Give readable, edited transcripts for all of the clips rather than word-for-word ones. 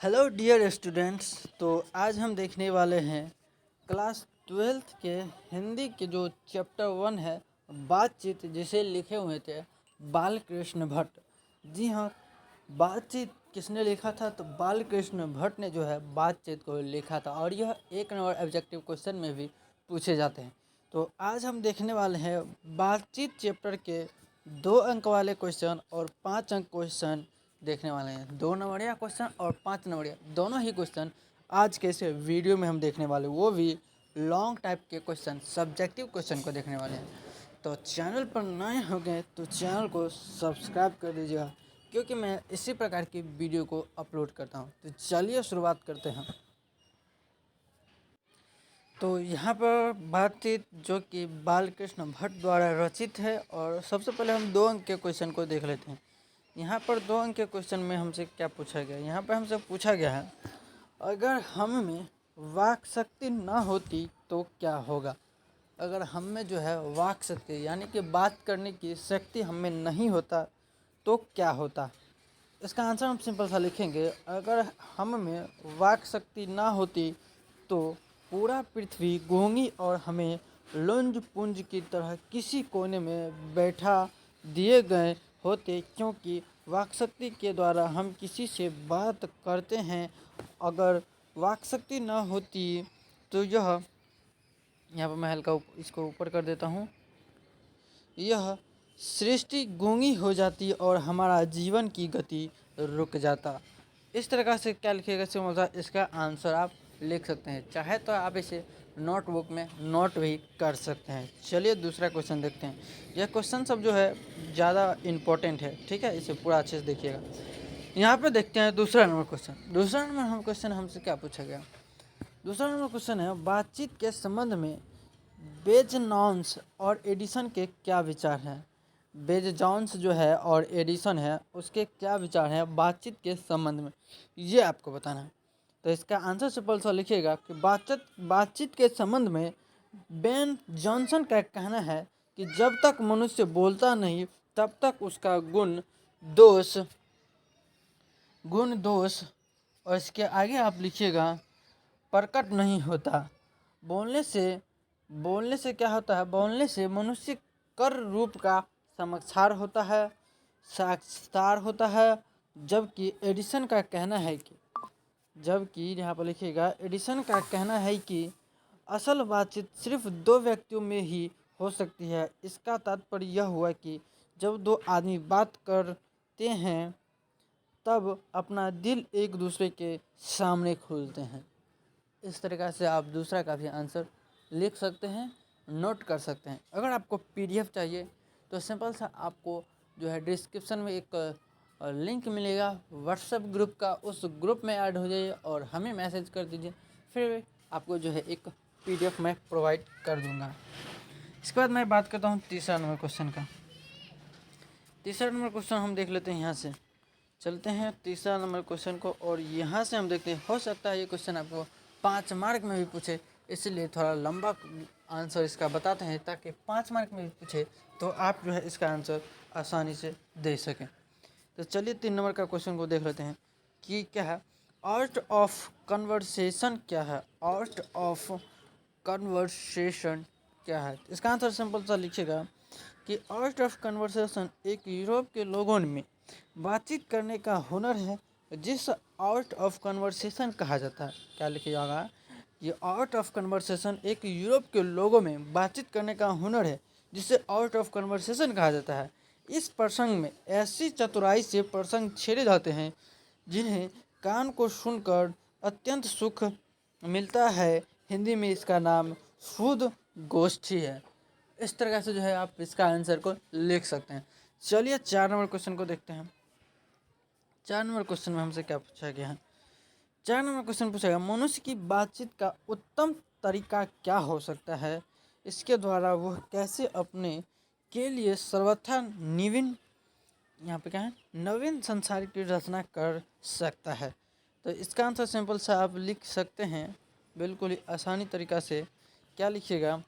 Hello dear students. तो आज हम देखने वाले हैं क्लास 12th के हिंदी के जो चैप्टर 1 है बातचीत, जिसे लिखे हुए थे बालकृष्ण भट्ट। जी हाँ, बातचीत किसने लिखा था? तो बालकृष्ण भट्ट ने जो है बातचीत को लिखा था, और यह एक नंबर ऑब्जेक्टिव क्वेश्चन में भी पूछे जाते हैं। तो आज हम देखने वाले हैं बातचीत चैप्टर के 2 अंक वाले क्वेश्चन और 5 अंक क्वेश्चन देखने वाले हैं। 2 नंबरिया क्वेश्चन और 5 नंबरिया दोनों ही क्वेश्चन आज के इस वीडियो में हम देखने वाले, वो भी लॉन्ग टाइप के क्वेश्चन, सब्जेक्टिव क्वेश्चन को देखने वाले हैं। तो चैनल पर नए हो गए तो चैनल को सब्सक्राइब कर दीजिएगा, क्योंकि मैं इसी प्रकार की वीडियो को अपलोड करता हूँ। तो चलिए शुरुआत करते हैं। तो यहाँ पर बातचीत जो कि बालकृष्ण भट्ट द्वारा रचित है, और सबसे पहले हम 2 अंक के क्वेश्चन को देख लेते हैं। यहाँ पर 2 अंक के क्वेश्चन में हमसे क्या पूछा गया? यहाँ पर हमसे पूछा गया है, अगर हम में वाक शक्ति ना होती तो क्या होगा? अगर हम में जो है वाक शक्ति यानी कि बात करने की शक्ति हम में नहीं होता तो क्या होता? इसका आंसर हम सिंपल सा लिखेंगे, अगर हम में वाक शक्ति ना होती तो पूरा पृथ्वी गूंगी और हमें लुंज पुंज की तरह किसी कोने में बैठा दिए गए होते, क्योंकि वाक शक्ति के द्वारा हम किसी से बात करते हैं। अगर वाक शक्ति ना होती तो यह, यहाँ पर मैं हल्का इसको ऊपर कर देता हूँ, यह सृष्टि गूंगी हो जाती और हमारा जीवन की गति रुक जाता। इस तरह से क्या लिखिएगा सिंपल, इसका आंसर आप लिख सकते हैं। चाहे तो आप इसे नोटबुक में नोट भी कर सकते हैं। चलिए दूसरा क्वेश्चन देखते हैं। यह क्वेश्चन सब जो है ज़्यादा इम्पोर्टेंट है, ठीक है, इसे पूरा अच्छे से देखिएगा। यहाँ पे देखते हैं दूसरा नंबर क्वेश्चन। दूसरा नंबर हम क्वेश्चन हमसे क्या पूछा गया? दूसरा नंबर क्वेश्चन है, बातचीत के संबंध में बेजनॉन्स और एडिसन के क्या विचार हैं? बेजनॉन्स जो है और एडिसन है, उसके क्या विचार हैं बातचीत के संबंध में, ये आपको बताना है। तो इसका आंसर सिंपल सा लिखिएगा कि बातचीत के संबंध में बेन जॉनसन का कहना है कि जब तक मनुष्य बोलता नहीं तब तक उसका गुण दोष और इसके आगे आप लिखिएगा प्रकट नहीं होता। बोलने से क्या होता है? बोलने से मनुष्य कर रूप का साक्षात्कार होता है। जबकि यहाँ पर लिखिएगा एडिसन का कहना है कि असल बातचीत सिर्फ 2 व्यक्तियों में ही हो सकती है। इसका तात्पर्य यह हुआ कि जब 2 आदमी बात करते हैं तब अपना दिल एक दूसरे के सामने खोलते हैं। इस तरीक़ा से आप दूसरा का भी आंसर लिख सकते हैं, नोट कर सकते हैं। अगर आपको पीडीएफ चाहिए तो सिंपल सा आपको जो है डिस्क्रिप्शन में एक लिंक मिलेगा व्हाट्सएप ग्रुप का, उस ग्रुप में ऐड हो जाइए और हमें मैसेज कर दीजिए, फिर आपको जो है एक पीडीएफ मैं प्रोवाइड कर दूंगा। इसके बाद मैं बात करता हूँ तीसरा नंबर क्वेश्चन का। तीसरा नंबर क्वेश्चन हम देख लेते हैं। यहाँ से चलते हैं तीसरा नंबर क्वेश्चन को, और यहाँ से हम देखते हैं, हो सकता है ये क्वेश्चन आपको 5 मार्क में भी पूछे, इसलिए थोड़ा लंबा आंसर इसका बताते हैं ताकि 5 मार्क में भी पूछे तो आप जो है इसका आंसर आसानी से दे सकें। तो चलिए 3 नंबर का क्वेश्चन को देख लेते हैं कि क्या है, आर्ट ऑफ कन्वर्सेशन क्या है? आर्ट ऑफ कन्वर्सेशन क्या है? इसका आंसर सिंपल सा लिखिएगा कि आर्ट ऑफ कन्वर्सेशन एक यूरोप के लोगों में बातचीत करने का हुनर है, जिस आर्ट ऑफ कन्वर्सेशन कहा जाता है। क्या लिखिएगा? ये आर्ट ऑफ कन्वर्सेशन एक यूरोप के लोगों में बातचीत करने का हुनर है, जिसे आर्ट ऑफ कन्वर्सेशन कहा जाता है। इस प्रसंग में ऐसी चतुराई से प्रसंग छेड़े जाते हैं जिन्हें कान को सुनकर अत्यंत सुख मिलता है। हिंदी में इसका नाम शुद्ध गोष्ठी है। इस तरह से जो है आप इसका आंसर को लिख सकते हैं। चलिए 4 नंबर क्वेश्चन को देखते हैं। 4 नंबर क्वेश्चन में हमसे क्या पूछा गया है? 4 नंबर क्वेश्चन पूछा गया, मनुष्य की बातचीत का उत्तम तरीका क्या हो सकता है? इसके द्वारा वह कैसे अपने के लिए सर्वथा यहाँ पे क्या है, नवीन संसार की रचना कर सकता है? तो इसका आंसर सिंपल सा आप लिख सकते हैं बिल्कुल ही आसानी तरीका से। क्या लिखिएगा?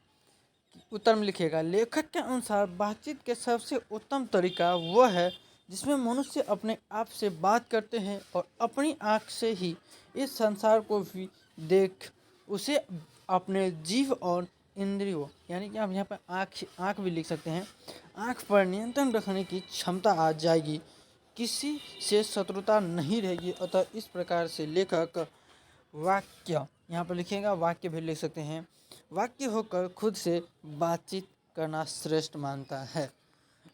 उत्तर में लिखिएगा, लेखक के अनुसार बातचीत के सबसे उत्तम तरीका वह है जिसमें मनुष्य अपने आप से बात करते हैं और अपनी आँख से ही इस संसार को भी देख उसे अपने जीव और इंद्रियों, यानी कि आप यहाँ पर आँख भी लिख सकते हैं, आँख पर नियंत्रण रखने की क्षमता आ जाएगी। किसी से शत्रुता नहीं रहेगी। अतः इस प्रकार से लेखक वाक्य, यहाँ पर लिखिएगा, वाक्य भी लिख सकते हैं, वाक्य होकर खुद से बातचीत करना श्रेष्ठ मानता है।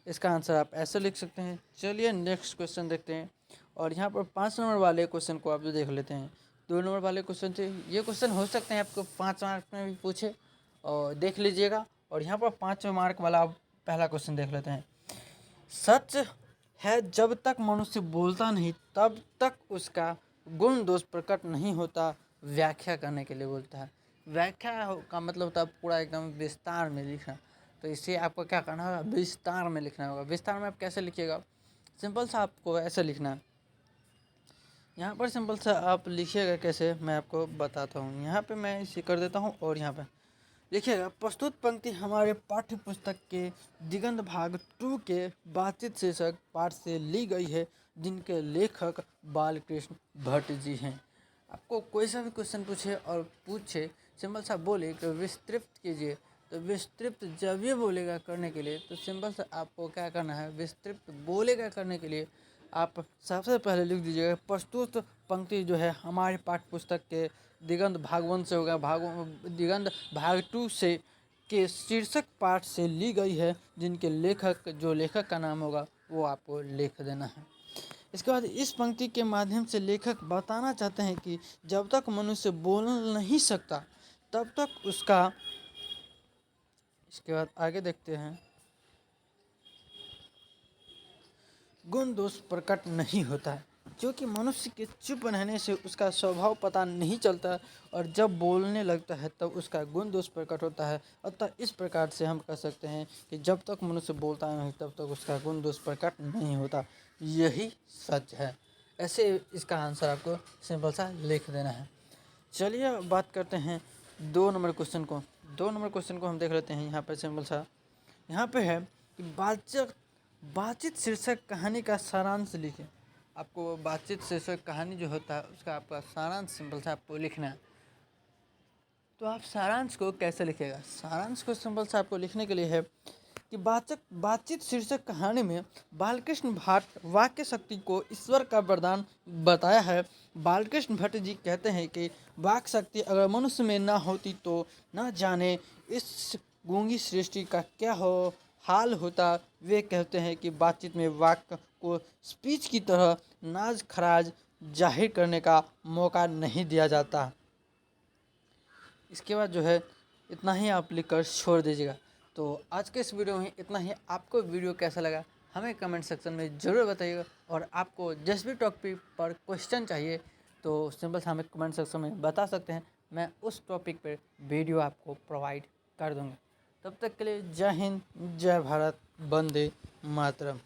इसका आंसर आप ऐसे लिख सकते हैं। चलिए नेक्स्ट क्वेश्चन देखते हैं। और यहाँ पर 5 नंबर वाले क्वेश्चन को आप जो देख लेते हैं। 2 नंबर वाले क्वेश्चन थे, ये क्वेश्चन हो सकते हैं आपको 5 मार्क में भी पूछे, और देख लीजिएगा। और यहाँ पर 5 मार्क वाला आप पहला क्वेश्चन देख लेते हैं। सच है जब तक मनुष्य बोलता नहीं तब तक उसका गुण दोष प्रकट नहीं होता। व्याख्या करने के लिए बोलता है। व्याख्या का मतलब होता है पूरा एकदम विस्तार में लिखना। तो इसे आपको क्या करना होगा, विस्तार में लिखना होगा। विस्तार में आप कैसे लिखिएगा, सिंपल सा आपको ऐसे लिखना है। यहाँ पर सिंपल सा आप लिखिएगा कैसे, मैं आपको बताता हूँ। यहाँ पे मैं इसे कर देता हूँ और यहाँ पे लिखिएगा। प्रस्तुत पंक्ति हमारे पाठ्य पुस्तक के दिगंत भाग 2 के बातचीत शीर्षक पाठ से ली गई है, जिनके लेखक बालकृष्ण भट्ट जी हैं। आपको कोई सा भी क्वेश्चन पूछे और पूछे सिंपल सा बोले कि विस्तृत कीजिए, तो विस्तृत जब ये बोलेगा करने के लिए, तो सिंपल सा आपको क्या करना है, विस्तृत बोलेगा करने के लिए आप सबसे पहले लिख दीजिएगा प्रस्तुत पंक्ति जो है हमारे पाठ्य पुस्तक के दिगंत भाग 1 से होगा, दिगंत भाग 2 से के शीर्षक पाठ से ली गई है, जिनके लेखक का नाम होगा वो आपको लिख देना है। इसके बाद इस पंक्ति के माध्यम से लेखक बताना चाहते हैं कि जब तक मनुष्य बोल नहीं सकता तब तक उसका, इसके बाद आगे देखते हैं, गुण दोष प्रकट नहीं होता है, क्योंकि मनुष्य के चुप रहने से उसका स्वभाव पता नहीं चलता और जब बोलने लगता है तब उसका गुण दोष प्रकट होता है। अतः इस प्रकार से हम कह सकते हैं कि जब तक मनुष्य बोलता नहीं तब तक उसका गुण दोष प्रकट नहीं होता। यही सच है। ऐसे इसका आंसर आपको सिंपल सा लिख देना है। चलिए बात करते हैं 2 नंबर क्वेश्चन को। 2 नंबर क्वेश्चन को हम देख लेते हैं। यहाँ पर सिंपल सा यहाँ पे है कि बातचीत शीर्षक कहानी का सारांश लिखें। आपको बातचीत शीर्षक कहानी जो होता है उसका आपका सारांश सिंपल सा आपको लिखना है। तो आप सारांश को कैसे लिखेगा, सारांश को सिंपल सा आपको लिखने के लिए है कि बातचीत शीर्षक कहानी में बालकृष्ण भट्ट वाक्य शक्ति को ईश्वर का वरदान बताया है। बालकृष्ण भट्ट जी कहते हैं कि वाक शक्ति अगर मनुष्य में ना होती तो न जाने इस गूंगी सृष्टि का क्या हाल होता। वे कहते हैं कि बातचीत में वाक्य को स्पीच की तरह नाज खराज जाहिर करने का मौका नहीं दिया जाता। इसके बाद जो है इतना ही आप लिखकर छोड़ दीजिएगा। तो आज के इस वीडियो में इतना ही। आपको वीडियो कैसा लगा हमें कमेंट सेक्शन में ज़रूर बताइएगा। और आपको जिस भी टॉपिक पर क्वेश्चन चाहिए तो सिंपल से हमें कमेंट सेक्शन में बता सकते हैं, मैं उस टॉपिक पर वीडियो आपको प्रोवाइड कर दूँगा। तब तक के लिए जय हिंद, जय भारत, वंदे मातरम।